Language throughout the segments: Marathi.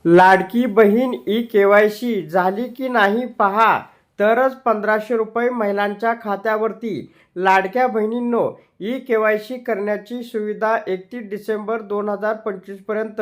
लाडकी बहीण ई-के.वाय.सी झाली की नाही पहा, तरच 1500 रुपये महिलांच्या खात्यावरती. लाडक्या बहिणींनो, ई-के.वाय.सी करण्याची सुविधा 31 डिसेंबर 2025 पर्यंत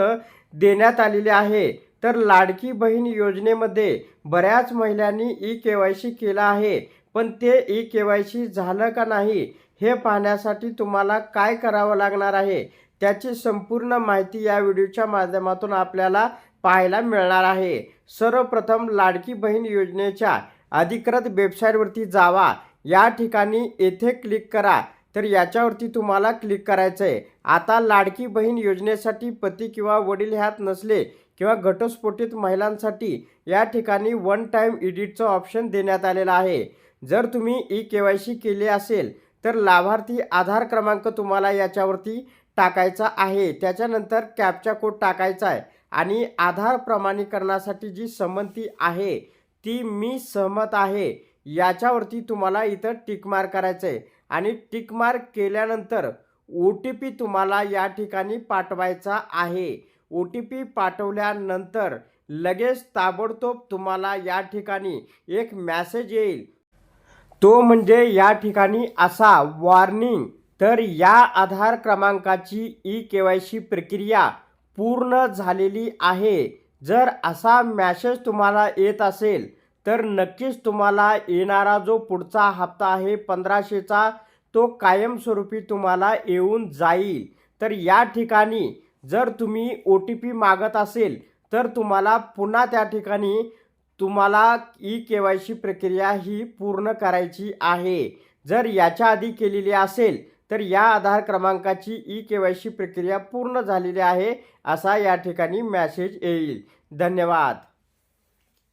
देण्यात आलेली आहे. तर लाडकी बहीण योजनेमध्ये बऱ्याच महिलांनी ई-के.वाय.सी केला आहे, पण ते ई-के.वाय.सी झालं का नाही हे पाहण्यासाठी तुम्हाला काय करावं लागणार आहे, त्याची संपूर्ण माहिती या व्हिडिओच्या माध्यमातून आपल्याला पाहायला मिळणार आहे. सर्वप्रथम लाडकी बहीण योजनेच्या अधिकृत वेबसाईटवरती जावा. या ठिकाणी येथे क्लिक करा. तर याच्यावरती तुम्हाला क्लिक करायचं आहे. आता लाडकी बहीण योजनेसाठी पती किंवा वडील ह्यात नसले किंवा घटस्फोटित महिलांसाठी या ठिकाणी वन टाइम एडिटचं ऑप्शन देण्यात आलेलं आहे. जर तुम्ही ई-के.वाय.सी केले असेल तर लाभार्थी आधार क्रमांक तुम्हाला याच्यावरती टाकायचा आहे. त्याच्यानंतर कॅप्चा कोड टाकायचा आहे आणि आधार प्रमाणीकरणासाठी जी संमती आहे ती मी सहमत आहे याच्यावरती तुम्हाला इथं टिक मार्क करायचं आहे आणि टिक मार्क केल्यानंतर OTP तुम्हाला या ठिकाणी पाठवायचा आहे. OTP पाठवल्यानंतर लगेच ताबडतोब तुम्हाला या ठिकाणी एक मेसेज येईल. तो म्हणजे या ठिकाणी असा वॉर्निंग, तर या आधार क्रमांकाची ई-के.वाय.सी प्रक्रिया पूर्ण झालेली आहे. जर असा मेसेज तुम्हाला येत असेल तर नक्कीच तुम्हाला येणारा जो पुढचा हप्ता आहे 1500चा तो कायमस्वरूपी तुम्हाला येऊन जाईल. तर या ठिकाणी जर तुम्ही OTP मागत असेल तर तुम्हाला पुन्हा त्या ठिकाणी तुम्हाला ई-के.वाय.सी प्रक्रिया ही पूर्ण करायची आहे. जर याच्या आधी केलेली असेल तर या आधार क्रमांकाची ई-के.वाय.सी प्रक्रिया पूर्ण झालेली आहे असा या ठिकाणी मेसेज येईल. धन्यवाद.